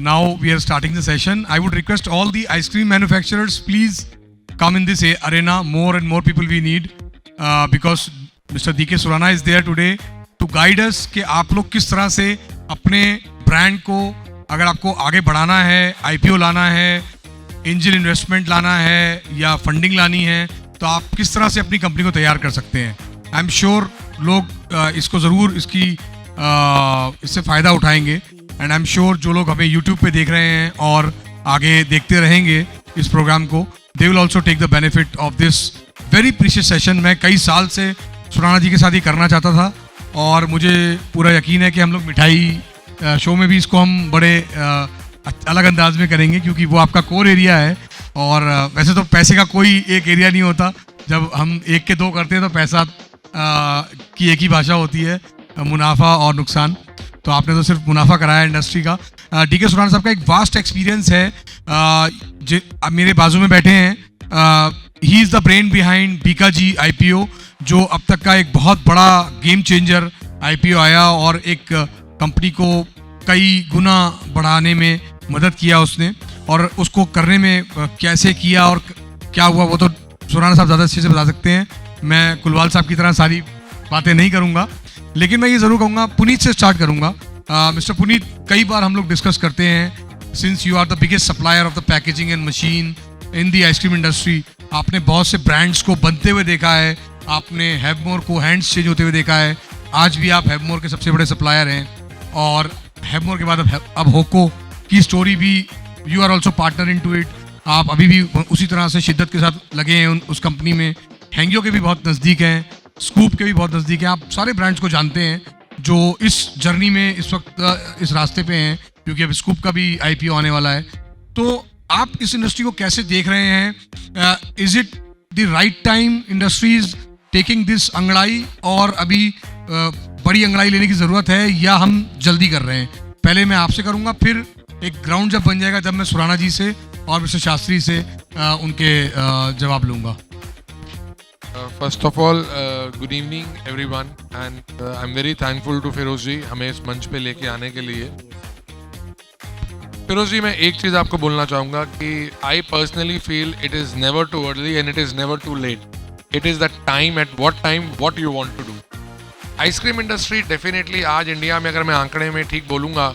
now we are starting the session. I would request all the ice cream manufacturers, please come in this arena. More and more people we need because Mr. D.K. Surana is there today to guide us कि आप लोग किस तरह से अपने brand को, अगर आपको आगे बढ़ाना है, IPO लाना है, एंजल इन्वेस्टमेंट लाना है या फंडिंग लानी है, तो आप किस तरह से अपनी कंपनी को तैयार कर सकते हैं. आई एम श्योर लोग इसको ज़रूर इससे फ़ायदा उठाएंगे. एंड आई एम श्योर जो लोग हमें यूट्यूब पे देख रहे हैं और आगे देखते रहेंगे इस प्रोग्राम को, they will also take the benefit of this very precious session. मैं कई साल से सुराना जी के साथ ही करना चाहता था और मुझे पूरा यकीन है कि हम लोग मिठाई शो में भी इसको हम बड़े अलग अंदाज में करेंगे क्योंकि वो आपका कोर एरिया है. और वैसे तो पैसे का कोई एक एरिया नहीं होता. जब हम एक के दो करते हैं तो पैसा की एक ही भाषा होती है, मुनाफा और नुकसान. तो आपने तो सिर्फ मुनाफा कराया इंडस्ट्री का. डी.के. सुराना साहब का एक वास्ट एक्सपीरियंस है. मेरे बाजू में बैठे हैं. He is the brain behind Bikaji IPO, जो अब तक का एक बहुत बड़ा गेम चेंजर IPO आया और एक कंपनी को कई गुना बढ़ाने में मदद किया उसने. और उसको करने में कैसे किया और क्या हुआ वो तो सुराना साहब ज़्यादा अच्छे से बता सकते हैं. मैं कुलवाल साहब की तरह सारी बातें नहीं करूँगा, लेकिन मैं ये ज़रूर कहूँगा, पुनीत से स्टार्ट करूँगा. मिस्टर पुनीत, कई बार हम लोग डिस्कस करते हैं, since you are the biggest supplier of the packaging and machine in the ice cream industry, आपने बहुत से ब्रांड्स को बनते हुए देखा है, आपने हैवमोर को हैंड्स चेंज होते हुए देखा है. आज भी आप हैवमोर के सबसे बड़े सप्लायर हैं और हैवमोर के बाद अब होको की स्टोरी भी you are also partner in to it. आप अभी भी उसी तरह से शिद्दत के साथ लगे हैं उस कंपनी में. हैंगियो के भी बहुत नज़दीक हैं, स्कूप के भी बहुत नज़दीक हैं. आप सारे ब्रांड्स को जानते हैं जो इस जर्नी में इस वक्त इस रास्ते पे हैं, क्योंकि अब स्कूप का भी IPO आने वाला है. तो आप इस इंडस्ट्री को कैसे देख रहे हैं? Is it the right time industries taking this अंगड़ाई, और अभी बड़ी अंगड़ाई लेने की ज़रूरत है या हम जल्दी कर रहे हैं? पहले मैं आपसे करूँगा, फिर एक ग्राउंड जब बन जाएगा जब मैं सुराना जी से और मिस्टर शास्त्री से उनके जवाब लूँगा. First of all, good evening everyone, and I'm very thankful to Firoz जी हमें इस मंच पे लेके आने के लिए. फिरोज जी, मैं एक चीज़ आपको बोलना चाहूँगा कि I personally feel it is never too early and it is never too late. It is the time, at what time, what you want to do. Ice cream industry definitely आज इंडिया में, अगर मैं आंकड़े में ठीक बोलूँगा,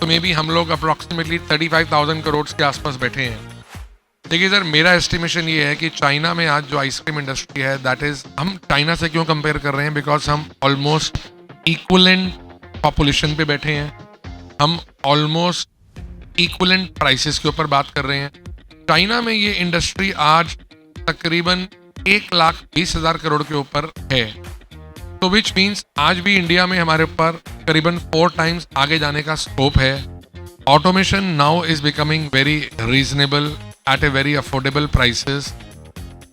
तो मे बी हम लोग अप्रॉक्सीमेटली 35,000 करोड़ के आसपास बैठे हैं. देखिए सर, मेरा एस्टिमेशन ये है कि चाइना में आज जो आइसक्रीम इंडस्ट्री है, दैट इज़, हम चाइना से क्यों कंपेयर कर रहे हैं, बिकॉज हम ऑलमोस्ट इक्वलेंट पॉपुलेशन पे बैठे हैं, हम ऑलमोस्ट इक्वलेंट प्राइसेस के ऊपर बात कर रहे हैं. चाइना में ये इंडस्ट्री आज तकरीबन 1,20,000 करोड़ के ऊपर है. तो विच मीन्स आज भी इंडिया में हमारे ऊपर करीबन 4 टाइम्स आगे जाने का स्कोप है. Automation now is becoming very reasonable at a very affordable prices.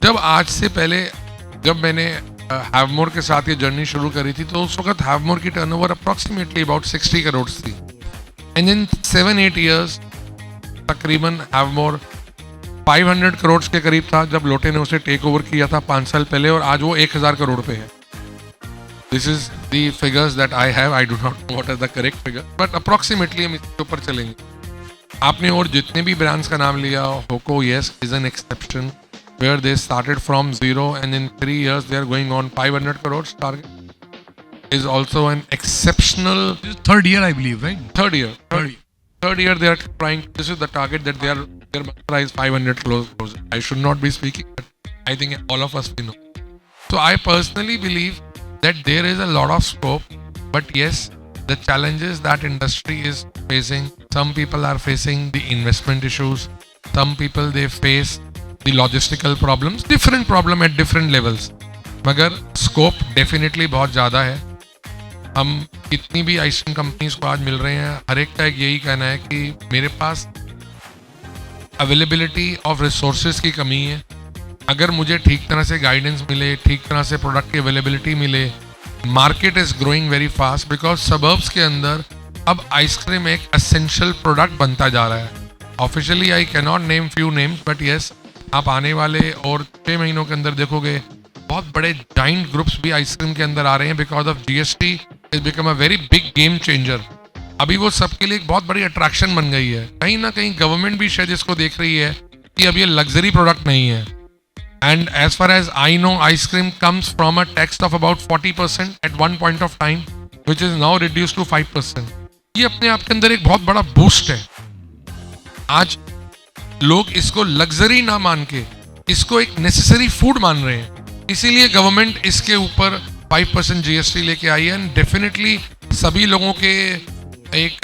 जब आज से पहले जब मैंने हैवमोर के साथ ये जर्नी शुरू करी थी, तो उस वक्त हैवमोर की टर्नओवर अप्रॉक्सीमेटली अबाउट 60 करोड़ थी. एंड इन 7-8 ईयर्स तकरीबन हैवमोर 500 करोड़ के करीब था जब लोटे ने उसे टेक ओवर किया था 5 साल पहले, और आज वो 1,000 करोड़ पे है. This is the figures that I have. I do not know what is the correct figure, but approximately हम इसके ऊपर चलेंगे. आपने और जितने भी ब्रांड्स का नाम लिया, Hoco yes is an exception where they started from zero and in 3 years they are going on 500 crore. Target is also an exceptional. Third year, I believe, right? Third year they are trying. This is the target that their mantra is 500 crores. I should not be speaking, but I think all of us we know. So I personally believe that there is a lot of scope, but yes, the challenges that industry is facing, some people are facing the investment issues, some people they face the logistical problems, different problem at different levels. मगर scope definitely बहुत ज़्यादा है. हम कितनी भी ice cream companies को आज मिल रहे हैं, हर एक का एक यही कहना है कि मेरे पास अवेलेबिलिटी ऑफ रिसोर्सेज की कमी है. अगर मुझे ठीक तरह से गाइडेंस मिले, ठीक तरह से प्रोडक्ट की अवेलेबिलिटी मिले. Market is growing very fast because suburbs के अंदर अब आइसक्रीम एक एसेंशियल प्रोडक्ट बनता जा रहा है. Officially I can not name few names, but yes, आप आने वाले और 6 महीनों के अंदर देखोगे बहुत बड़े जाइंट ग्रुप्स भी आइसक्रीम के अंदर आ रहे हैं because of GST is become a very big game changer. अभी वो सबके लिए एक बहुत बड़ी अट्रैक्शन बन गई है। कहीं ना कहीं गवर्नमेंट भी शायद इसको देख रही है कि अब ये लग्जरी प्रोडक्ट नहीं है। And as far as I know, ice cream comes from a tax of about 40% at one point of time, which is now reduce to 5%। ये अपने आप के अंदर एक बहुत बड़ा बूस्ट है। आज लोग इसको लग्जरी ना मान के इसको एक नेसेसरी फूड मान रहे हैं, इसीलिए गवर्नमेंट इसके ऊपर 5% GST लेके आई है। एंड डेफिनेटली सभी लोगों के एक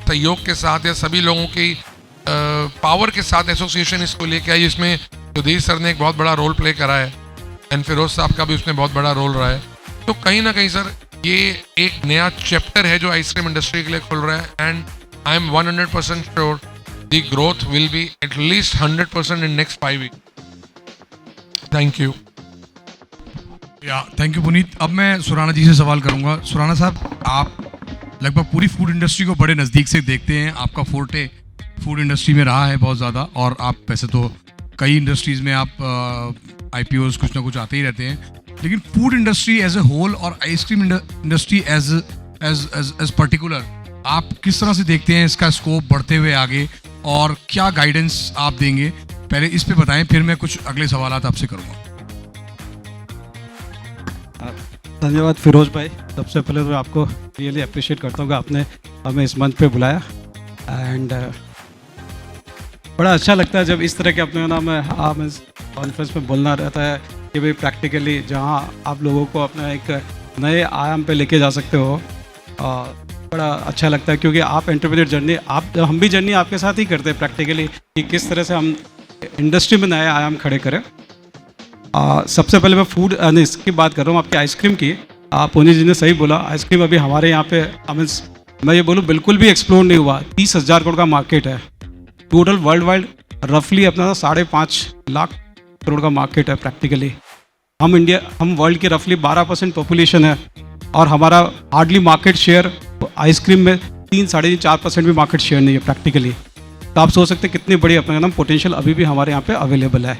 सहयोग के साथ या सभी लोगों की पावर के साथ एसोसिएशन इसको लेके आई। इसमें सुधीर सर ने एक बहुत बड़ा रोल प्ले करा है एंड फिरोज साहब का भी उसमें बहुत बड़ा रोल रहा है। तो कहीं ना कहीं सर ये एक नया चैप्टर है जो आइसक्रीम इंडस्ट्री के लिए खुल रहा है। And I am 100% sure the growth will be at least 100% in next 5 week. Thank you. या थैंक यू पुनीत। अब मैं सुराना जी से सवाल करूंगा। सुराना साहब, आप लगभग पूरी फूड इंडस्ट्री को बड़े नज़दीक से देखते हैं, आपका फोर्टे फूड इंडस्ट्री में रहा है बहुत ज़्यादा, और आप वैसे तो कई इंडस्ट्रीज़ में आप IPOs कुछ ना कुछ आते ही रहते हैं, लेकिन food industry as a whole और आइसक्रीम इंडस्ट्री एज पर्टिकुलर आप किस तरह से देखते हैं इसका स्कोप बढ़ते हुए आगे, और क्या गाइडेंस आप देंगे? पहले इस पे बताएं, फिर मैं कुछ अगले सवाल आपसे करूँगा। धन्यवाद फिरोज भाई। सबसे पहले तो आपको रियली अप्रिशिएट करता हूँ कि आपने हमें इस मंच पे बुलाया। एंड बड़ा अच्छा लगता है जब इस तरह के अपने नाम हम इस कॉन्फ्रेंस में बोलना रहता है कि भाई प्रैक्टिकली जहाँ आप लोगों को अपना एक नए आयाम पे लेके जा सकते हो। बड़ा अच्छा लगता है क्योंकि आप एंटरप्रेन्योर जर्नी हम भी जर्नी आपके साथ ही करते हैं प्रैक्टिकली, कि किस तरह से हम इंडस्ट्री में नए आयाम खड़े करें। सबसे पहले मैं फूड इसकी बात कर रहा हूँ, आपकी आइसक्रीम की। पुनीत जी ने सही बोला, आइसक्रीम अभी हमारे यहाँ पे मैं ये बोलूँ बिल्कुल भी एक्सप्लोर नहीं हुआ। 30,000 करोड़ का मार्केट है टोटल वर्ल्ड वाइड, रफली अपना 5.5 लाख करोड़ का मार्केट है प्रैक्टिकली। हम वर्ल्ड की रफली 12% पॉपुलेशन है और हमारा हार्डली मार्केट शेयर आइसक्रीम में 3-4% भी मार्केट शेयर नहीं है प्रैक्टिकली। तो आप सोच सकते हैं कितनी बड़ी अपना नाम पोटेंशियल अभी भी हमारे यहाँ पे अवेलेबल है।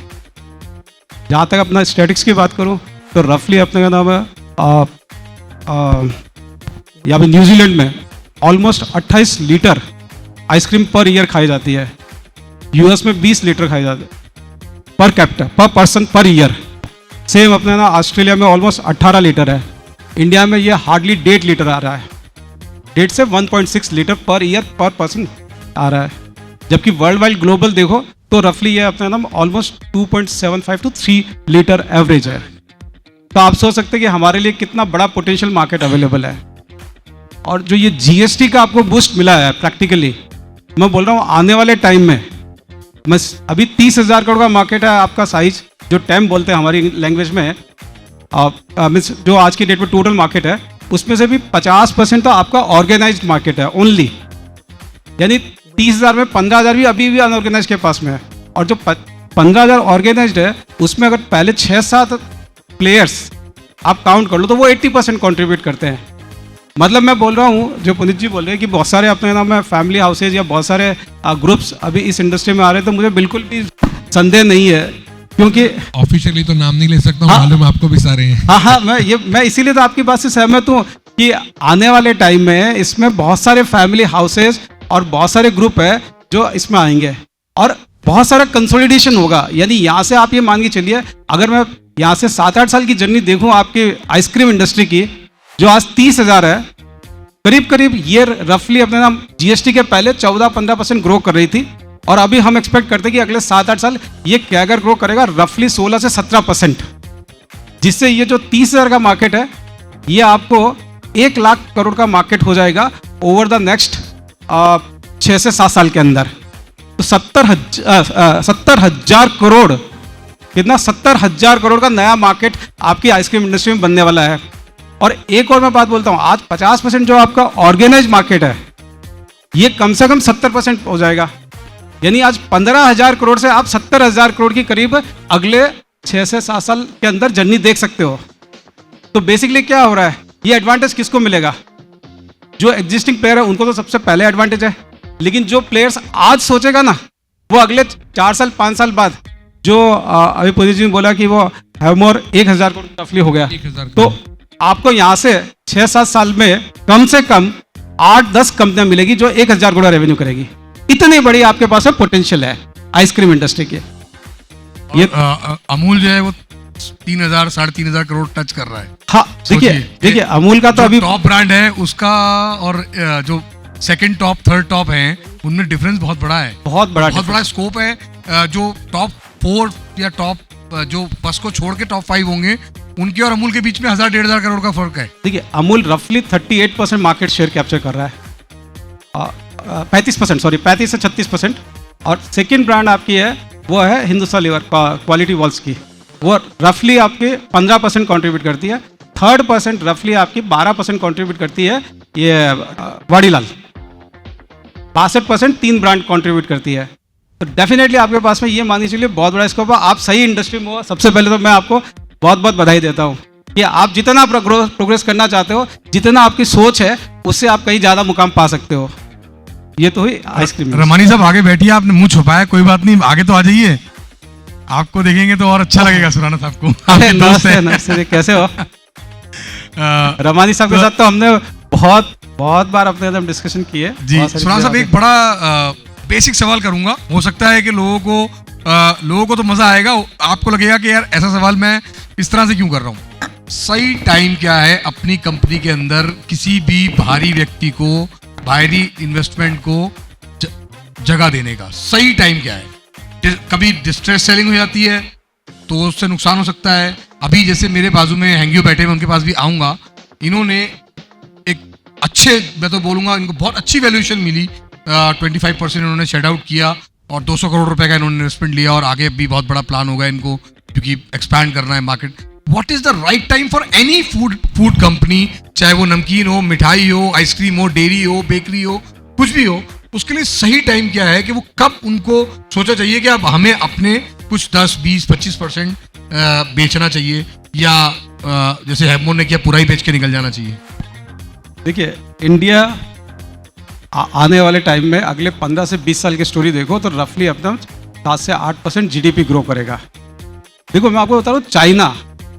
जहाँ तक अपना स्टैटिक्स की बात करूँ तो रफली अपने का नाम है यहाँ पे न्यूजीलैंड में almost 28 litre ice cream per year खाई जाती है। US में 20 लीटर खाई जाती है पर कैपिटा, पर पर्सन पर ईयर। सेम अपने ना ऑस्ट्रेलिया में ऑलमोस्ट 18 लीटर है। इंडिया में ये हार्डली 1.5 लीटर आ रहा है, 1.5 से 1.6 लीटर पर ईयर पर पर्सन आ रहा है। जबकि वर्ल्ड वाइड ग्लोबल देखो तो रफली ये अपना नाम ऑलमोस्ट 2.75 to 3 लीटर एवरेज है। तो आप सोच सकते हैं कि हमारे लिए कितना बड़ा पोटेंशियल मार्केट अवेलेबल है। और जो ये GST का आपको बूस्ट मिला है प्रैक्टिकली, मैं बोल रहा हूँ आने वाले टाइम में अभी 30,000 करोड़ का मार्केट है आपका साइज, जो टैम बोलते हैं हमारी लैंग्वेज में, मीन्स जो आज की डेट में टोटल मार्केट है उसमें से भी 50% तो आपका ऑर्गेनाइज्ड मार्केट है ओनली। यानी 30,000 में 15,000 भी अभी भी अनऑर्गेनाइज के पास में है। और जो 15,000 ऑर्गेनाइज्ड है उसमें अगर पहले 6-7 प्लेयर्स आप काउंट कर लो तो वो 80% कॉन्ट्रीब्यूट करते हैं। मतलब मैं बोल रहा हूँ, जो पुनीत जी बोल रहे हैं कि बहुत सारे अपने नाम में फैमिली हाउसेज या बहुत सारे ग्रुप्स अभी इस इंडस्ट्री में आ रहे हैं, तो मुझे बिल्कुल भी संदेह नहीं है क्योंकि ऑफिशियली तो नाम नहीं ले सकता हूँ, मालूम आपको भी सारे हैं। हाँ, मैं इसीलिए तो आपकी बात से सहमत हूँ कि आने वाले टाइम में इसमें बहुत सारे फैमिली हाउसेज और बहुत सारे ग्रुप है जो इसमें आएंगे और बहुत सारा कंसोलिडेशन होगा। यानी यहाँ से आप ये मान के चलिए, अगर मैं यहाँ से 7-8 साल की जर्नी देखूँ आपकी आइसक्रीम इंडस्ट्री की, जो आज 30,000 है, करीब करीब ये रफली अपने नाम GST के पहले 14-15% ग्रो कर रही थी और अभी हम एक्सपेक्ट करते हैं कि अगले 7-8 साल ये कैगर ग्रो करेगा रफली 16 से 17%, जिससे ये जो 30,000 का मार्केट है ये आपको 1 लाख करोड़ का मार्केट हो जाएगा ओवर द नेक्स्ट 6 से 7 साल के अंदर। तो 70,000 करोड़, कितना 70,000 करोड़ का नया मार्केट आपकी आइसक्रीम इंडस्ट्री में बनने वाला है। और एक और मैं बात बोलता हूँ, आज 50% जो आपका ऑर्गेनाइज मार्केट है ये कम से कम 70% हो जाएगा। यानी आज 15,000 करोड़ से आप 70,000 करोड़ की करीब अगले 6 से 7 साल के अंदर जर्नी देख सकते हो। तो बेसिकली क्या हो रहा है, ये एडवांटेज किसको मिलेगा? जो एग्जिस्टिंग प्लेयर है उनको तो सबसे पहले एडवांटेज है, लेकिन जो प्लेयर्स आज सोचेगा ना वो अगले 4 साल 5 साल बाद, जो अभी पुनीत जी ने बोला कि वो हैवमोर 1,000 करोड़ रफली हो गया, तो आपको यहाँ से 6-7 साल में कम से कम 8-10 कंपनियां मिलेगी जो 1000 करोड़ रेवेन्यू करेगी। इतनी बड़ी आपके पास में पोटेंशियल है आइसक्रीम इंडस्ट्री के। ये अमूल जो है वो 3,000 3,500 करोड़ टच कर रहा है। हाँ देखिए अमूल का तो अभी टॉप ब्रांड है उसका और जो सेकंड टॉप थर्ड टॉप है उनमें डिफरेंस बहुत बड़ा है, बहुत बड़ा स्कोप है। जो टॉप 4 या टॉप जो बस को छोड़ के टॉप 5 होंगे उनके और अमूल के बीच में 1,000-1,500 करोड़ का फर्क है। देखिए अमूल रफली 38% मार्केट शेयर कैप्चर कर रहा है, 35% से 36%। और सेकंड ब्रांड आपकी है वो है हिंदुस्तान लीवर क्वालिटी वॉल्स की, वो रफली आपके 15% कंट्रीब्यूट करती है। थर्ड परसेंट रफली आपकी 12% कंट्रीब्यूट करती है ये वाडीलाल, 62% 3 ब्रांड कंट्रीब्यूट करती है। तो डेफिनेटली आपके पास में ये माननी चाहिए बहुत बड़ा स्कोप है। आप सही इंडस्ट्री में हो। सबसे पहले तो मैं आपको बहुत बहुत बधाई देता हूँ कि आप जितना प्रोग्रेस करना चाहते हो, जितना आपकी सोच है उससे आप कहीं ज़्यादा मुकाम पा सकते हो। ये तो हुई आइसक्रीम। रमानी साहब आगे बैठिए, आपने मुंह छुपाया, कोई बात नहीं, आगे तो आ जाइए, आपको देखेंगे तो और अच्छा लगेगा सुराना साहब को। नमस्ते, कैसे हो? रमानी साहब के साथ तो हमने बहुत बार अपने अंदर डिस्कशन किए जी। सुराना साहब एक बड़ा बेसिक सवाल करूंगा, हो सकता है कि लोगों को तो मजा आएगा, आपको लगेगा कि यार ऐसा सवाल मैं इस तरह से क्यों कर रहा हूँ। सही टाइम क्या है अपनी कंपनी के अंदर किसी भी बाहरी व्यक्ति को, बाहरी इन्वेस्टमेंट को जगह देने का सही टाइम क्या है? कभी डिस्ट्रेस सेलिंग हो जाती है तो उससे नुकसान हो सकता है। अभी जैसे मेरे बाजू में हैंगियो बैठे हैं, उनके पास भी आऊंगा, इन्होंने एक अच्छे, मैं तो बोलूंगा इनको बहुत अच्छी वैल्यूएशन मिली, 25% इन्होंने शेड आउट किया और 200 करोड़ रुपए का इन्होंने इन्वेस्टमेंट लिया और आगे भी बहुत बड़ा प्लान होगा इनको क्योंकि एक्सपैंड करना है market. What is the right time for any food company, चाहे वो नमकीन हो, मिठाई हो, आइसक्रीम हो, डेयरी हो, बेकरी हो, कुछ भी हो, उसके लिए सही टाइम क्या है कि वो कब उनको सोचा चाहिए कि अब हमें अपने कुछ 10, 20, 25% बेचना चाहिए या जैसे हेममोन ने किया पूरा ही बेच के निकल जाना चाहिए? देखिए इंडिया आने वाले टाइम में अगले 15 से 20 साल की स्टोरी देखो तो रफली अपना 7 से 8% जीडीपी ग्रो करेगा। देखो मैं आपको बता रहा हूँ, चाइना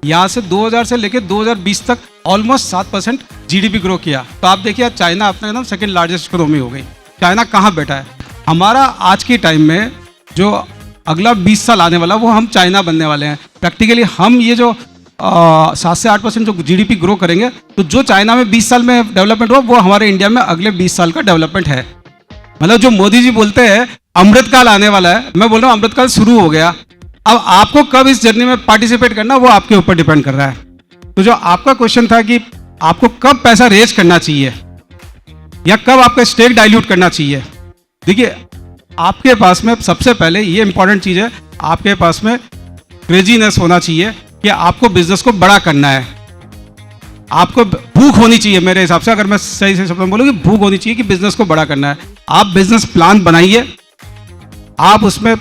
यहाँ से 2000 से लेकर 2020 तक ऑलमोस्ट 7% जीडीपी ग्रो किया। तो आप देखिए चाइना अपना एकदम सेकेंड लार्जेस्ट इकोनॉमी हो गई। चाइना कहाँ बैठा है? हमारा आज के टाइम में जो अगला 20 साल आने वाला वो हम चाइना बनने वाले हैं। प्रैक्टिकली हम ये जो 7 से 8% जो जीडीपी ग्रो करेंगे तो जो चाइना में 20 साल में डेवलपमेंट हुआ वो हमारे इंडिया में अगले 20 साल का डेवलपमेंट है। मतलब जो मोदी जी बोलते हैं अमृतकाल आने वाला है, मैं बोल रहा हूँ अमृतकाल शुरू हो गया। अब आपको कब इस जर्नी में पार्टिसिपेट करना वो आपके ऊपर डिपेंड कर रहा है। तो जो आपका क्वेश्चन था कि आपको कब पैसा रेज करना चाहिए या कब आपका स्टेक डाइल्यूट करना चाहिए, देखिए आपके पास में सबसे पहले ये इंपॉर्टेंट चीज़ है, आपके पास में क्रेजीनेस होना चाहिए कि आपको बिजनेस को बड़ा करना है। आपको भूख होनी चाहिए मेरे हिसाब से, अगर मैं सही से शब्द में बोलूँ कि भूख होनी चाहिए कि बिजनेस को बड़ा करना है। आप बिजनेस प्लान बनाइए, आप उसमें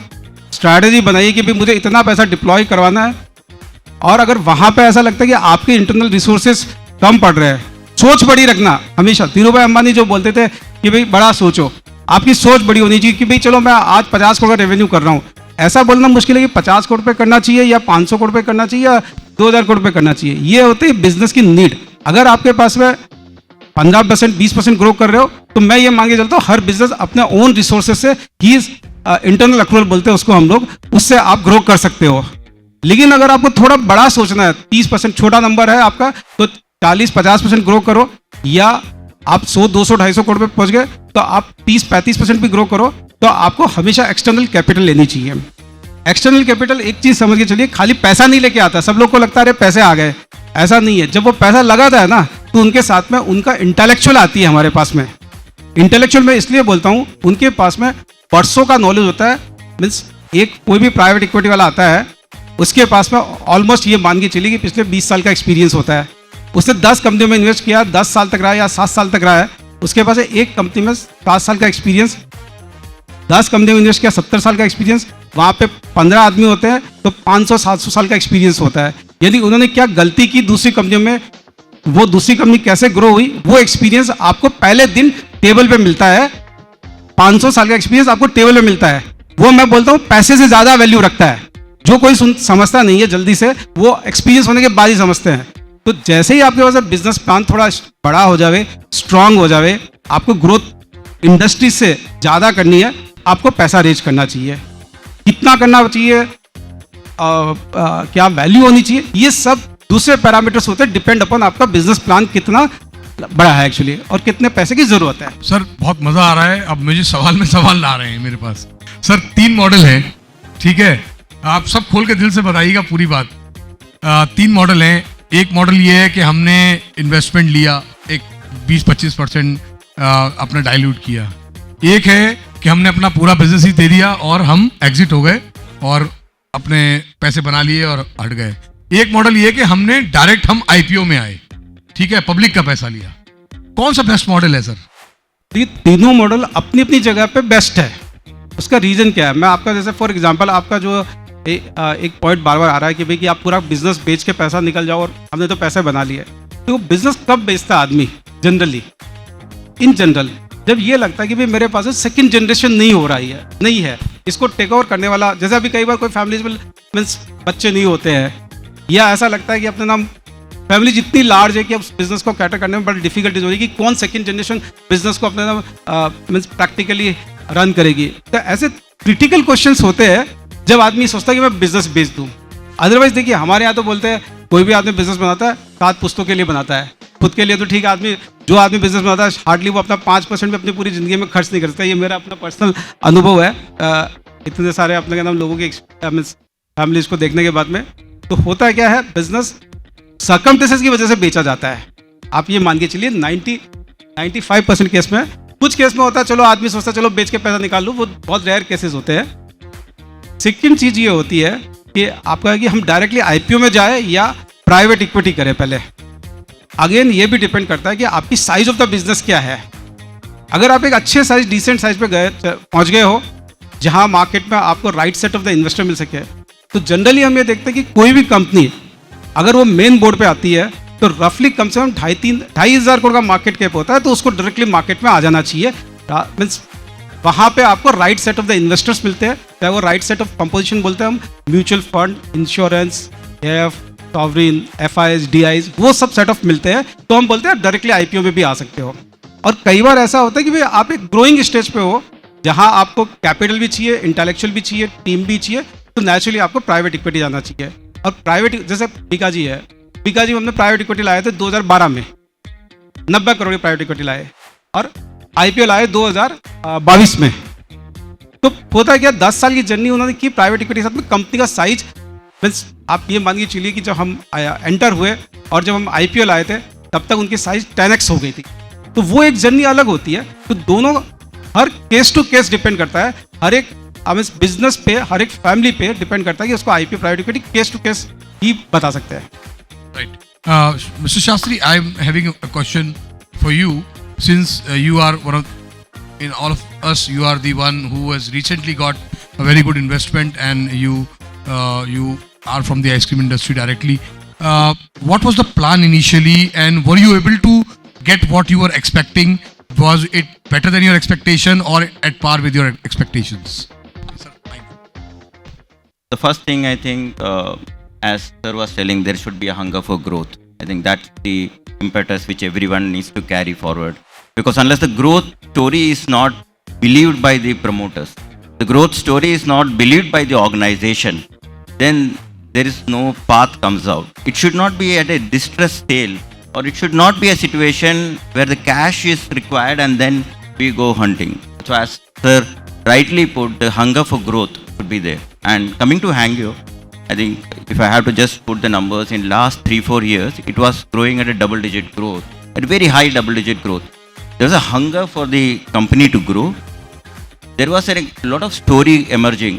स्ट्रैटेजी बनाइए कि भाई मुझे इतना पैसा डिप्लॉय करवाना है। और अगर वहाँ पे ऐसा लगता है कि आपके इंटरनल रिसोर्सेज कम पड़ रहे हैं, सोच बड़ी रखना। हमेशा धीरू भाई अंबानी जो बोलते थे कि भाई बड़ा सोचो, आपकी सोच बड़ी होनी चाहिए कि भाई चलो मैं आज 50 करोड़ का रेवेन्यू कर रहा हूँ। ऐसा बोलना मुश्किल है कि 50 करोड़ पे करना चाहिए या 500 करोड़ पे करना चाहिए या 2000 करोड़ पे करना चाहिए। ये होती है बिजनेस की नीड। अगर आपके पास में 15%, 20% ग्रो कर रहे हो तो मैं ये मांगे चलता हूँ हर बिजनेस अपने ओन रिसोर्सेज से ही इंटरनल अक्रूवल बोलते हैं उसको हम लोग, उससे आप ग्रो कर सकते हो। लेकिन अगर आपको थोड़ा बड़ा सोचना है, 30% छोटा नंबर है आपका, तो 40-50% ग्रो करो, या आप 100, 200, 250 करोड़ पे पहुंच गए तो आप 30-35% भी ग्रो करो। तो आपको हमेशा एक्सटर्नल कैपिटल लेनी चाहिए। एक्सटर्नल कैपिटल एक चीज समझ के चलिए, खाली पैसा नहीं लेके आता। सब लोग को लगता है अरे पैसे आ गए, ऐसा नहीं है। जब वो पैसा लगाता है ना तो उनके साथ में उनका इंटेलेक्चुअल आती है हमारे पास में। इंटेलेक्चुअल में इसलिए बोलता हूँ, उनके पास में वर्षों का नॉलेज होता है। मीन्स एक कोई भी प्राइवेट इक्विटी वाला आता है, उसके पास में ऑलमोस्ट ये मान के चलिए कि पिछले 20 साल का एक्सपीरियंस होता है। उसने 10 कंपनियों में इन्वेस्ट किया, 10 साल तक रहा या 7 साल तक रहा है, उसके पास एक कंपनी में 7 साल का एक्सपीरियंस, 10 कंपनी में इन्वेस्ट किया, 70 साल का एक्सपीरियंस। वहाँ पे 15 आदमी होते हैं तो 500-700 साल का एक्सपीरियंस होता है। यदि उन्होंने क्या गलती की दूसरी कंपनियों में, वो दूसरी कंपनी कैसे ग्रो हुई, वो एक्सपीरियंस आपको पहले दिन टेबल पे मिलता है। 500 साल का एक्सपीरियंस आपको टेबल पे मिलता है। वो मैं बोलता हूँ पैसे से ज़्यादा वैल्यू रखता है। जो कोई समझता नहीं है जल्दी से, वो एक्सपीरियंस होने के बाद ही समझते हैं। तो जैसे ही आपके पास बिजनेस प्लान थोड़ा बड़ा हो जावे, स्ट्रांग हो जावे, आपको ग्रोथ इंडस्ट्री से ज़्यादा करनी है, आपको पैसा रेज करना चाहिए। कितना करना चाहिए, क्या वैल्यू होनी चाहिए, ये सब दूसरे पैरामीटर्स होते हैं, डिपेंड अपॉन आपका बिजनेस प्लान कितना बड़ा है एक्चुअली और कितने पैसे की जरूरत है। सर बहुत मजा आ रहा है, अब मुझे सवाल में सवाल ला रहे हैं मेरे पास। सर 3 मॉडल हैं, ठीक है, आप सब खोल के दिल से बताइएगा पूरी बात। 3 मॉडल हैं। एक मॉडल ये है कि हमने इन्वेस्टमेंट लिया, एक 20-25% अपना डाइल्यूट किया। एक है कि हमने अपना पूरा बिजनेस ही दे दिया और हम एग्जिट हो गए और अपने पैसे बना लिए और हट गए। एक मॉडल ये कि हमने डायरेक्ट हम आईपीओ में आए, ठीक है, पब्लिक का पैसा लिया। कौन सा बेस्ट मॉडल है सर? ये तीनों मॉडल अपनी अपनी जगह पे बेस्ट है। उसका रीजन क्या है, मैं आपका जैसे फॉर एग्जांपल आपका जो एक पॉइंट बार बार आ रहा है कि भाई कि आप पूरा बिजनेस बेच के पैसा निकल जाओ और हमने तो पैसे बना लिए। तो बिजनेस कब बेचता है आदमी? जनरली, इन जनरल, जब ये लगता है कि भाई मेरे पास सेकंड जनरेशन नहीं है इसको टेक ओवर करने वाला। जैसे अभी कई बार कोई फैमिलीज में मीन्स बच्चे नहीं होते हैं, या ऐसा लगता है कि अपने नाम फैमिली जितनी लार्ज है कि अब बिजनेस को कैटर करने में बड़ी डिफिकल्टीज हो रही है कि कौन सेकंड जनरेशन बिजनेस को अपने नाम मीन्स प्रैक्टिकली रन करेगी। तो ऐसे क्रिटिकल क्वेश्चंस होते हैं जब आदमी सोचता है कि मैं बिजनेस बेच दूं। अदरवाइज देखिए हमारे यहाँ तो बोलते हैं कोई भी आदमी बिजनेस बनाता है 7 पुश्तों के लिए बनाता है, खुद के लिए तो ठीक है, जो आदमी बिजनेस बनाता है हार्डली वो अपना 5% भी अपनी पूरी जिंदगी में खर्च नहीं करता। ये मेरा अपना पर्सनल अनुभव है इतने सारे अपने के नाम लोगों के फैमिलीज को देखने के बाद में। तो होता क्या है, बिजनेस सर्कमस्टेंसेस की वजह से बेचा जाता है। आप ये मान के चलिए 95% केस में, कुछ केस में होता है चलो आदमी सोचता है चलो बेच के पैसा निकाल लूँ, वो बहुत रेयर केसेस होते हैं। सेकंड चीज ये होती है कि आपका कि हम डायरेक्टली आईपीओ में जाए या प्राइवेट इक्विटी करें पहले। अगेन ये भी डिपेंड करता है कि आपकी साइज ऑफ द बिजनेस क्या है। अगर आप एक अच्छे साइज डिसेंट साइज पे पहुंच गए हो जहां मार्केट में आपको right set of the investor मिल सके, तो जनरली हम ये देखते हैं कि कोई भी कंपनी अगर वो मेन बोर्ड पे आती है तो रफली कम से कम 2,500 करोड़ का मार्केट कैप होता है, तो उसको डायरेक्टली मार्केट में आ जाना चाहिए। मीन्स वहां पे आपको right set of the investors मिलते हैं, चाहे वो राइट सेट ऑफ कंपोजिशन बोलते हैं हम, mutual fund, insurance, F, sovereign, FIS, DIs, वो सब सेट ऑफ मिलते हैं, तो हम बोलते हैं डायरेक्टली आईपीओ में भी आ सकते हो। और कई बार ऐसा होता है कि भाई आप एक ग्रोइंग स्टेज पे हो जहां आपको कैपिटल भी चाहिए, इंटेलेक्चुअल भी चाहिए, टीम भी चाहिए, तो नेचुरली आपको प्राइवेट इक्विटी जाना चाहिए। और प्राइवेट जैसे पिकाजी है, पिकाजी में हमने प्राइवेट इक्विटी लाए थे 2012 में, 90 करोड़ की प्राइवेट इक्विटी लाए और आईपीओ लाए 2022 में। तो होता क्या, 10 साल की जर्नी उन्होंने की प्राइवेट इक्विटी के साथ में। कंपनी का साइज मीन्स आप ये मान के चलिए कि जब हम एंटर हुए और जब हम आईपीओ लाए थे तब तक उनकी साइज 10x हो गई थी। तो वो एक जर्नी अलग होती है। तो दोनों हर केस टू केस डिपेंड करता है, हर एक बिजनेस पे, हर एक फैमिली पे डिपेंड करता है कि उसको IPO private equity case to case ही बता सकते हैं। Right. Mr. Shastri, I'm having a question for you. Since you are one of, in all of us, you are the one who has recently got a very good investment, and you are from the ice cream industry directly. What was the plan initially, and were you able to get what you were expecting? Was it better than your expectation or at par with your expectations? Sir, thank you. The first thing I think, as sir was telling, there should be a hunger for growth. I think that's the impetus which everyone needs to carry forward. Because unless the growth story is not believed by the promoters, the growth story is not believed by the organization, then there is no path comes out. It should not be at a distressed sale, or it should not be a situation where the cash is required and then we go hunting. So as sir rightly put, the hunger for growth should be there. And coming to Hangyo, I think if I have to just put the numbers, in last 3-4 years, it was growing at a double-digit growth, at very high double-digit growth. There was a hunger for the company to grow. There was a lot of story emerging,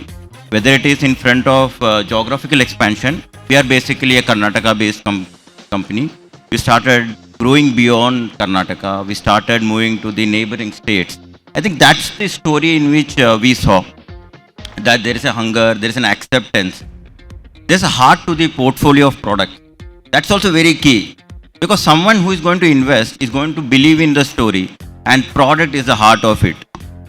whether it is in front of geographical expansion. We are basically a Karnataka-based company. We started growing beyond Karnataka. We started moving to the neighboring states. I think that's the story in which we saw that there is a hunger, there is an acceptance. There's a heart to the portfolio of product. That's also very key, because someone who is going to invest is going to believe in the story, and product is the heart of it.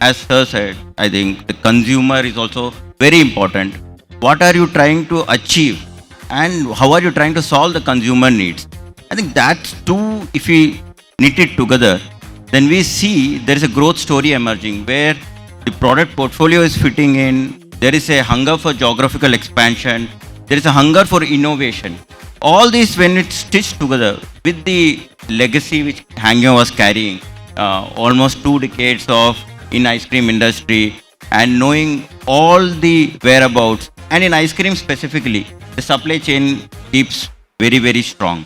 As sir said, I think the consumer is also very important. What are you trying to achieve, and how are you trying to solve the consumer needs? I think that's two, if we knit it together, then we see there is a growth story emerging where the product portfolio is fitting in, there is a hunger for geographical expansion, there is a hunger for innovation. All this, when it's stitched together with the legacy which Hangyo was carrying, almost 2 decades of in ice cream industry, and knowing all the whereabouts, and in ice cream specifically, the supply chain keeps very, very strong.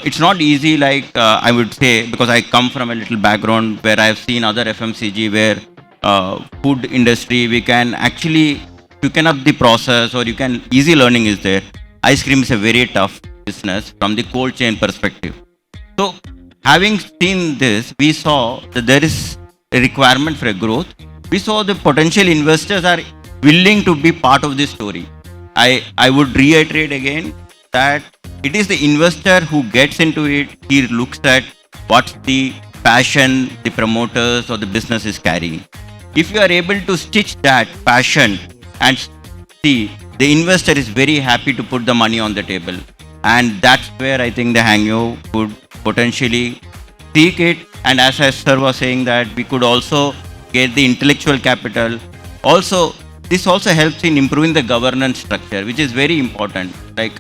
It's not easy, like I would say, because I come from a little background where I've seen other FMCG where food industry, we can actually quicken up the process, or you can, easy learning is there. Ice cream is a very tough business from the cold chain perspective. So having seen this, we saw that there is a requirement for a growth. We saw the potential investors are willing to be part of this story. I would reiterate again that it is the investor who gets into it. He looks at what's the passion the promoters or the business is carrying. If you are able to stitch that passion and see, the investor is very happy to put the money on the table. And that's where I think the Hangyo could potentially seek it. And as sir was saying, that we could also get the intellectual capital. Also, this also helps in improving the governance structure, which is very important. Like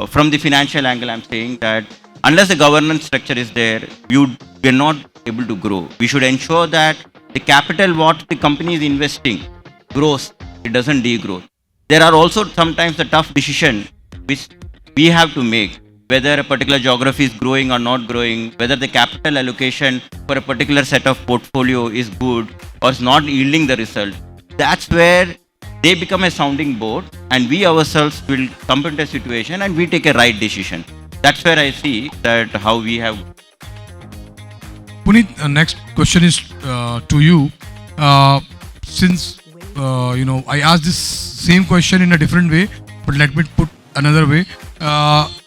from the financial angle, I'm saying that unless the governance structure is there, we are not able to grow. We should ensure that the capital what the company is investing grows, it doesn't degrow. There are also sometimes the tough decision which we have to make, whether a particular geography is growing or not growing, whether the capital allocation for a particular set of portfolio is good or is not yielding the result. That's where they become a sounding board, and we ourselves will come into a situation and we take a right decision. That's where I see that how we have. Puneet, next question is to you. Since I asked this same question in a different way, but let me put another way.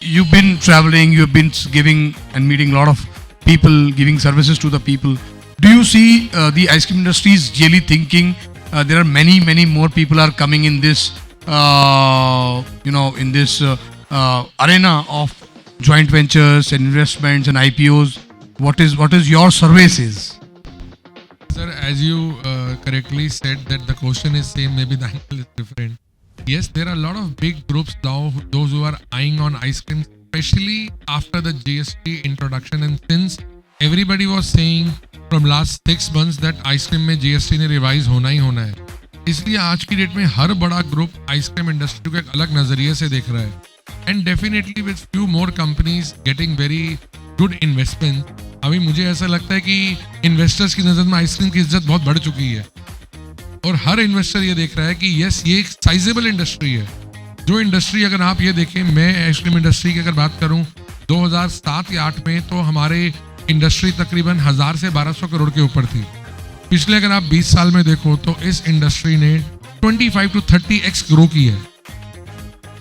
You've been traveling, you've been giving and meeting a lot of people, giving services to the people. Do you see the ice cream industry is really thinking there are many more people are coming in this in this arena of joint ventures and investments and IPOs? What is your survey says? Sir, as you correctly said that the question is same, maybe the angle is different. Yes, there are a lot of big groups now, those who are eyeing on ice cream, especially after the GST introduction, and since everybody was saying from last 6 months that ice cream में GST ने revise होना ही होना है, इसलिए आज की date में हर बड़ा ग्रुप आइसक्रीम इंडस्ट्री को एक अलग नजरिए से देख रहा है. And definitely with few more companies getting very good investment, अभी मुझे ऐसा लगता है कि इन्वेस्टर्स की नज़र में आइसक्रीम की इज्जत बहुत बढ़ चुकी है और हर इन्वेस्टर ये देख रहा है कि यस, ये एक साइजेबल इंडस्ट्री है. जो इंडस्ट्री अगर आप ये देखें, मैं आइसक्रीम इंडस्ट्री की अगर बात करूं 2007 या 8 में तो हमारे इंडस्ट्री तकरीबन 1000 से 1200 करोड़ के ऊपर थी. पिछले अगर आप 20 साल में देखो तो इस इंडस्ट्री ने 25 to 30x ग्रो की है.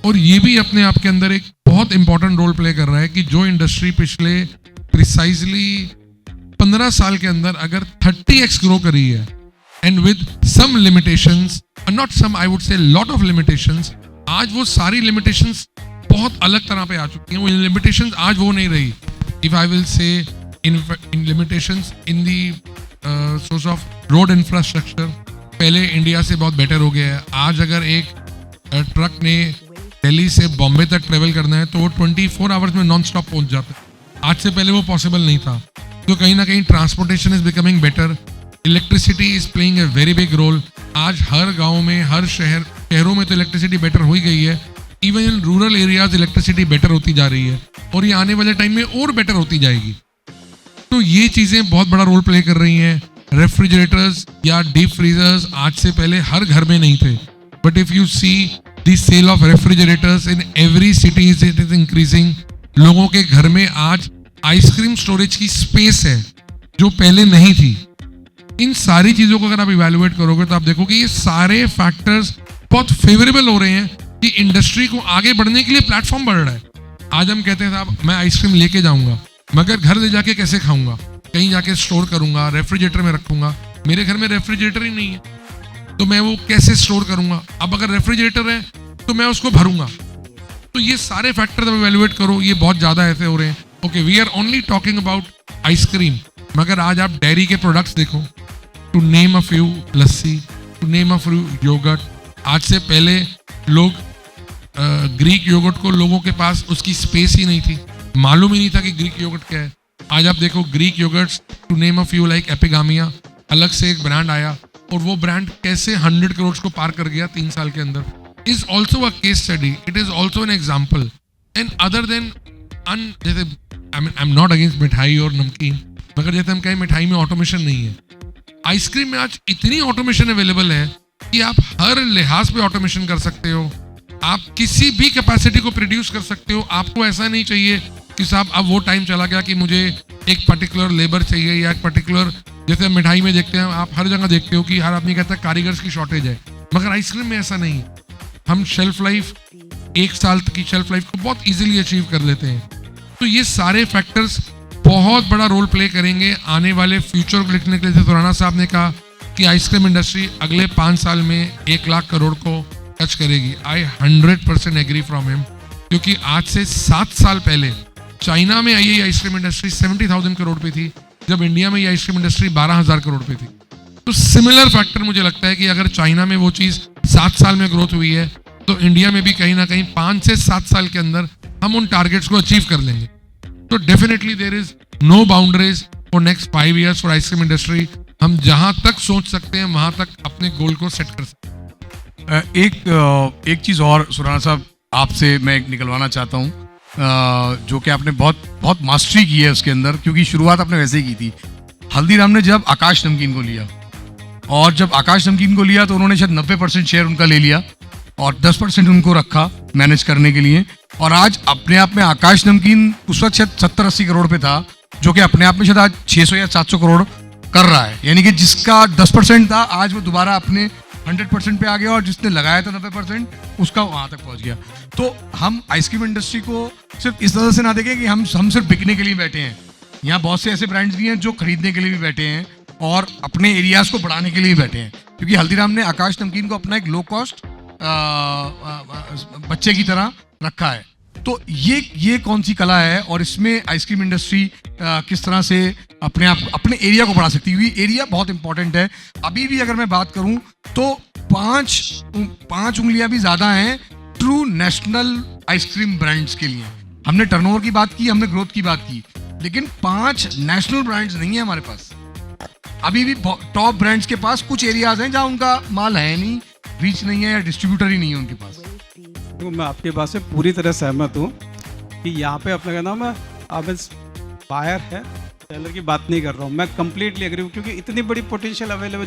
और ये भी अपने आप के अंदर एक बहुत इंपॉर्टेंट रोल प्ले कर रहा है कि जो इंडस्ट्री पिछले प्रिसाइजली 15 साल के अंदर अगर 30x ग्रो करी है, and with some limitations, not some, I would say lot of limitations, आज वो सारी लिमिटेशंस बहुत अलग तरह पे आ चुकी हैं. वो लिमिटेशंस आज वो नहीं रही. If I will say in limitations in the source of road infrastructure, पहले इंडिया से बहुत बेटर हो गया है. आज अगर एक ट्रक ने दिल्ली से बॉम्बे तक ट्रेवल करना है तो वो 24 आवर्स में नॉन स्टॉप पहुंच जाता है. आज से पहले वो पॉसिबल नहीं था. तो कहीं ना कहीं transportation is becoming better. Electricity is playing a very big role. आज हर गांव में, हर शहरों में तो इलेक्ट्रिसिटी बेटर हो ही गई है. Even in rural areas electricity better होती जा रही है और ये आने वाले टाइम में और बेटर होती जाएगी. तो ये चीज़ें बहुत बड़ा रोल प्ले कर रही हैं. रेफ्रिजरेटर्स या डीप फ्रीजर्स आज से पहले हर घर में नहीं थे, but if you see the sale of refrigerators in every city it is increasing. लोगों के घर में आज आइसक्रीम स्टोरेज की स्पेस है जो पहले नहीं थी. इन सारी चीज़ों को अगर आप इवेलुएट करोगे तो आप देखोगे ये सारे फैक्टर्स बहुत फेवरेबल हो रहे हैं कि इंडस्ट्री को आगे बढ़ने के लिए प्लेटफॉर्म बढ़ रहा है. आज हम कहते हैं साहब मैं आइसक्रीम लेके जाऊंगा, मगर घर ले जाके कैसे खाऊंगा, कहीं जाके स्टोर करूंगा, रेफ्रिजरेटर में रखूंगा. मेरे घर में रेफ्रिजरेटर ही नहीं है तो मैं वो कैसे स्टोर करूंगा. अब अगर रेफ्रिजरेटर है तो मैं उसको भरूंगा. तो ये सारे फैक्टर आप इवेलुएट करो, ये बहुत ज़्यादा ऐसे हो रहे हैं. Okay, we are only talking about ice cream, मगर आज आप डेयरी के प्रोडक्ट्स देखो, to name a few, lassi, to name a few yogurt. आज से पहले लोग ग्रीक योगर्ट को, लोगों के पास उसकी स्पेस ही नहीं थी, मालूम ही नहीं था कि ग्रीक योगर्ट क्या है। आज आप देखो Greek yogurts, to name a few like Epigamia, अलग से एक ब्रांड आया और वो ब्रांड कैसे 100 करोड़ को पार कर गया 3 साल के अंदर। Is also a case study, it is also an example. And other than जैसे आई एम नॉट अगेंस्ट मिठाई और नमकीन, मगर जैसे हम कहें मिठाई में ऑटोमेशन नहीं है, आइसक्रीम में आज इतनी ऑटोमेशन अवेलेबल है कि आप हर लिहाज पे ऑटोमेशन कर सकते हो, आप किसी भी कैपेसिटी को प्रोड्यूस कर सकते हो। आपको ऐसा नहीं चाहिए कि साहब अब वो टाइम चला गया कि मुझे एक पर्टिकुलर लेबर चाहिए या एक पर्टिकुलर, जैसे मिठाई में देखते हैं, आप हर जगह देखते हो कि हर आदमी कहता है कारीगर्स की शॉर्टेज है, मगर आइसक्रीम में ऐसा नहीं है। हम शेल्फ लाइफ, 1 साल की शेल्फ लाइफ को बहुत इजीली अचीव कर लेते हैं। तो ये सारे फैक्टर्स बहुत बड़ा रोल प्ले करेंगे आने वाले फ्यूचर को लिखने के लिए। जैसे सुराना साहब ने कहा कि आइसक्रीम इंडस्ट्री अगले 5 साल में 1 लाख करोड़ को टच करेगी। आई 100% एग्री फ्रॉम हिम, क्योंकि आज से 7 साल पहले चाइना में आई आइसक्रीम इंडस्ट्री 70,000 करोड़ पे थी, जब इंडिया में ये आइसक्रीम इंडस्ट्री 12,000 करोड़ पे थी। तो सिमिलर फैक्टर मुझे लगता है कि अगर चाइना में वो चीज़ 7 साल में ग्रोथ हुई है, तो इंडिया में भी कहीं ना कहीं 5 से 7 साल के अंदर हम उन टारगेट्स को अचीव कर लेंगे। तो definitely there is no boundaries for next 5 years for ice cream industry. हम जहां तक सोच सकते हैं वहां तक अपने गोल को सेट कर सकते हैं। एक चीज़ और सुराना साहब आपसे मैं निकलवाना चाहता हूँ, जो कि आपने बहुत मास्टरी की है उसके अंदर, क्योंकि शुरुआत आपने वैसे ही की थी। हल्दीराम ने जब आकाश नमकीन को लिया, और जब आकाश नमकीन को लिया तो उन्होंने शायद 90% शेयर उनका ले लिया और 10% उनको रखा मैनेज करने के लिए। और आज अपने आप में आकाश नमकीन उस वक्त शायद 70-80 करोड़ पे था, जो कि अपने आप में शायद आज 600 या 700 करोड़ कर रहा है। यानी कि जिसका 10% था आज वो दोबारा अपने 100% पे आ गया, और जिसने लगाया था 90% उसका वहाँ तक पहुँच गया। तो हम आइसक्रीम इंडस्ट्री को सिर्फ इस तरह से ना देखें कि हम सिर्फ बिकने के लिए बैठे हैं। यहाँ बहुत से ऐसे ब्रांड्स भी हैं जो खरीदने के लिए भी बैठे हैं और अपने एरियाज़ को बढ़ाने के लिए भी बैठे हैं, क्योंकि हल्दीराम ने आकाश नमकीन को अपना एक लो कॉस्ट बच्चे की तरह रखा है। तो ये कौन सी कला है, और इसमें आइसक्रीम इंडस्ट्री किस तरह से अपने एरिया को बढ़ा सकती है? एरिया बहुत इंपॉर्टेंट है। अभी भी अगर मैं बात करूं तो 5 उंगलियां भी ज़्यादा हैं ट्रू नेशनल आइसक्रीम ब्रांड्स के लिए। हमने टर्नओवर की बात की, हमने ग्रोथ की बात की, लेकिन 5 नेशनल ब्रांड्स नहीं है हमारे पास। अभी भी टॉप ब्रांड्स के पास कुछ एरियाज हैं जहां उनका माल है नहीं, रीच नहीं है, या डिस्ट्रीब्यूटर ही नहीं है उनके पास। तो मैं आपके बात से पूरी तरह सहमत हूँ कि यहाँ पे अपने का नाम है, अब बायर है, सेलर की बात नहीं कर रहा हूँ। मैं कंप्लीटली एग्री हूँ, क्योंकि इतनी बड़ी पोटेंशियल अवेलेबल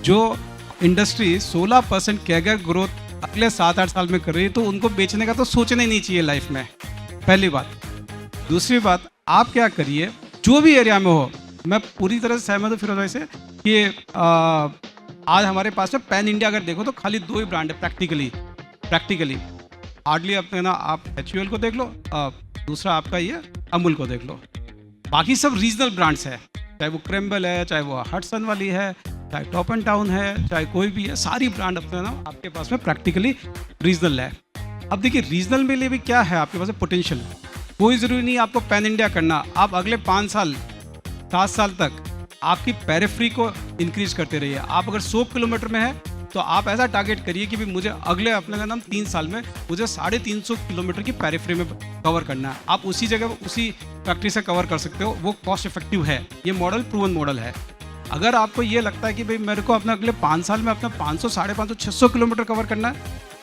जो इंडस्ट्री 16% कैगर ग्रोथ अगले 7-8 साल में कर रही है, तो उनको बेचने का तो सोचना ही नहीं चाहिए लाइफ में, पहली बात। दूसरी बात, आप क्या करिए जो भी एरिया में हो, मैं पूरी तरह से सहमत हूँ फिरोज भाई से कि आज हमारे पास में पैन इंडिया अगर देखो तो खाली 2 ही ब्रांड है प्रैक्टिकली हार्डली। अपने ना आप HUL को देख लो, दूसरा आपका ये अमूल को देख लो, बाकी सब रीजनल ब्रांड्स है, चाहे वो क्रेम्बल है, चाहे वो हटसन वाली है, चाहे टॉप एंड टाउन है, चाहे कोई भी है, सारी ब्रांड अपने ना आपके पास में प्रैक्टिकली रीजनल है। अब देखिए रीजनल में लिए भी क्या है आपके पास पोटेंशियल, कोई ज़रूरी नहीं आपको पैन इंडिया करना। आप अगले 5 साल 7 साल तक आपकी पेरिफेरी को इंक्रीज करते रहिए। आप अगर 100 किलोमीटर में है तो आप ऐसा टारगेट करिए कि भी मुझे अगले अपने का नाम 3 साल में मुझे 350 किलोमीटर की पेरिफेरी में कवर करना है। आप उसी जगह उसी फैक्ट्री से कवर कर सकते हो, वो कॉस्ट इफेक्टिव है। ये मॉडल प्रूवन मॉडल है। अगर आपको ये लगता है कि भाई मेरे को अपने अगले 5 साल में अपना 500, 550, 600 किलोमीटर कवर करना है,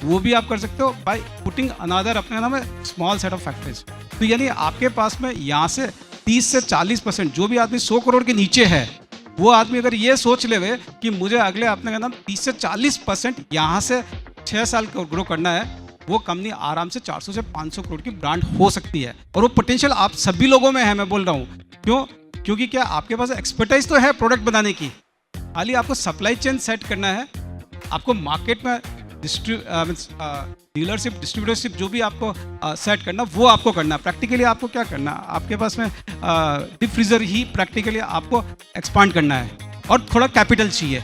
वो भी आप कर सकते हो बाय पुटिंग अनदर अपने नाम है स्मॉल सेट ऑफ फैक्ट्रीज। तो यानी आपके पास में यहाँ से 30 से 40%, जो भी आदमी 100 करोड़ के नीचे है, वो आदमी अगर ये सोच लेवे कि मुझे अगले अपने का नाम 30 से 40% यहाँ से 6 साल को ग्रो करना है, वो कंपनी आराम से 400 से 500 करोड़ की ब्रांड हो सकती है। और वो पोटेंशियल आप सभी लोगों में है, मैं बोल रहा हूँ। क्यों? क्योंकि क्या आपके पास एक्सपर्टाइज तो है प्रोडक्ट बनाने की, खाली आपको सप्लाई चेन सेट करना है, आपको मार्केट में डीलरशिप डिस्ट्रीब्यूटरशिप जो भी आपको सेट करना वो आपको करना है। प्रैक्टिकली आपको क्या करना है, आपके पास में डीप फ्रीजर ही प्रैक्टिकली आपको एक्सपांड करना है और थोड़ा कैपिटल चाहिए।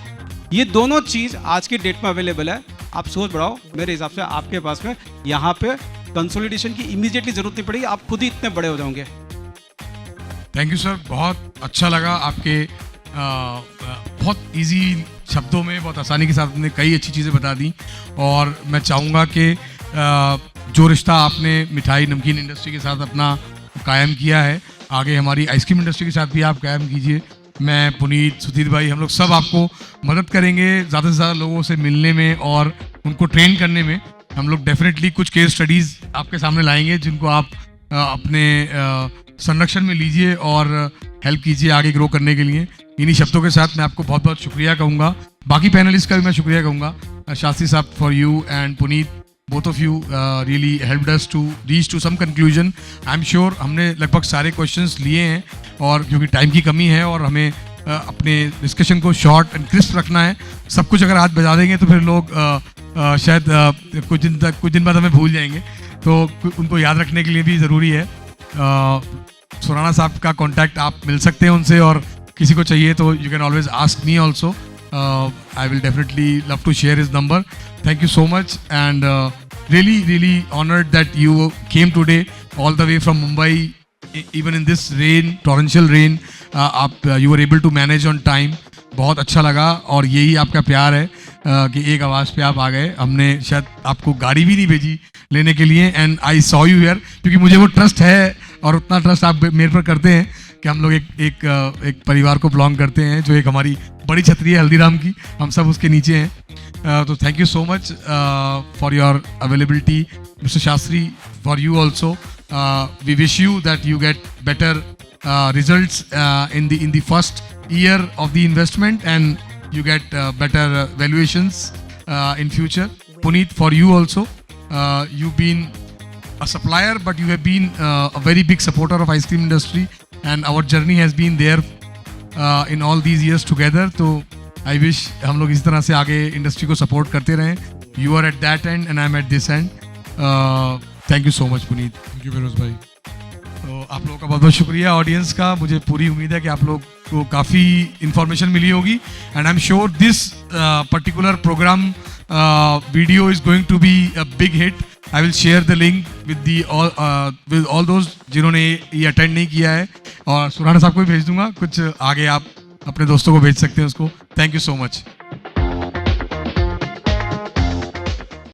ये दोनों चीज़ आज की डेट में अवेलेबल है। आप सोच बढ़ाओ, मेरे हिसाब से आपके पास में यहाँ पे कंसोलिडेशन की इमीडिएटली जरूरत नहीं पड़ेगी, आप खुद ही इतने बड़े हो जाओगे। थैंक यू सर, बहुत अच्छा लगा आपके बहुत इजी शब्दों में बहुत आसानी के साथ आपने कई अच्छी चीज़ें बता दी। और मैं चाहूँगा कि जो रिश्ता आपने मिठाई नमकीन इंडस्ट्री के साथ अपना कायम किया है, आगे हमारी आइसक्रीम इंडस्ट्री के साथ भी आप कायम कीजिए। मैं, पुनीत, सुधीर भाई, हम लोग सब आपको मदद करेंगे ज़्यादा से ज़्यादा लोगों से मिलने में और उनको ट्रेन करने में। हम लोग डेफिनेटली कुछ केस स्टडीज़ आपके सामने लाएंगे जिनको आप अपने संरक्षण में लीजिए और हेल्प कीजिए आगे ग्रो करने के लिए। इन्हीं शब्दों के साथ मैं आपको बहुत बहुत शुक्रिया कहूँगा। बाकी पैनलिस्ट का भी मैं शुक्रिया कहूँगा। शास्त्री साहब, for you and Puneet, both of you really helped us to reach to some conclusion. I am sure हमने लगभग सारे क्वेश्चंस लिए हैं, और क्योंकि टाइम की कमी है और हमें अपने डिस्कशन को शॉर्ट एंड क्रिस्प रखना है, सब कुछ अगर हाथ बजा देंगे तो फिर लोग शायद कुछ दिन बाद हमें भूल जाएंगे, तो उनको याद रखने के लिए भी ज़रूरी है। सुराना साहब का कॉन्टैक्ट आप मिल सकते हैं उनसे, और किसी को चाहिए तो you can always ask me also. I will definitely love to share his number. Thank you so much, and really honored that you came today all the way from Mumbai, even in this rain, torrential rain. You were able to manage on time. बहुत अच्छा लगा, और यही आपका प्यार है कि एक आवाज़ पे आप आ गए। हमने शायद आपको गाड़ी भी नहीं भेजी लेने के लिए, and I saw you here, क्योंकि मुझे वो ट्रस्ट है और उतना ट्रस्ट आप मेरे पर करते हैं कि हम लोग एक परिवार को बिलोंग करते हैं, जो एक हमारी बड़ी छतरी है हल्दीराम की, हम सब उसके नीचे हैं। तो thank you so much for your availability, mister Shastri, for you also. We wish you that you get better results in the first year of the investment, and you get better valuations in future. Puneet, for you also, you've been a supplier, but you have been a very big supporter of ice cream industry, and our journey has been there in all these years together. तो I wish हम लोग इस तरह से आगे industry को support करते रहें। You are at that end and I'm at this end. Thank you so much, Puneet. Thank you, Feroz भाई। तो आप लोगों का बहुत बहुत शुक्रिया ऑडियंस का। मुझे पूरी उम्मीद है कि आप लोग को काफ़ी इन्फॉर्मेशन मिली होगी, and I am sure this particular program video is going to be a big hit. I will share the link with all those जिन्होंने ये अटेंड नहीं किया है, और सुराना साहब को भी भेज दूंगा। कुछ आगे आप अपने दोस्तों को भेज सकते हैं उसको। Thank you so much.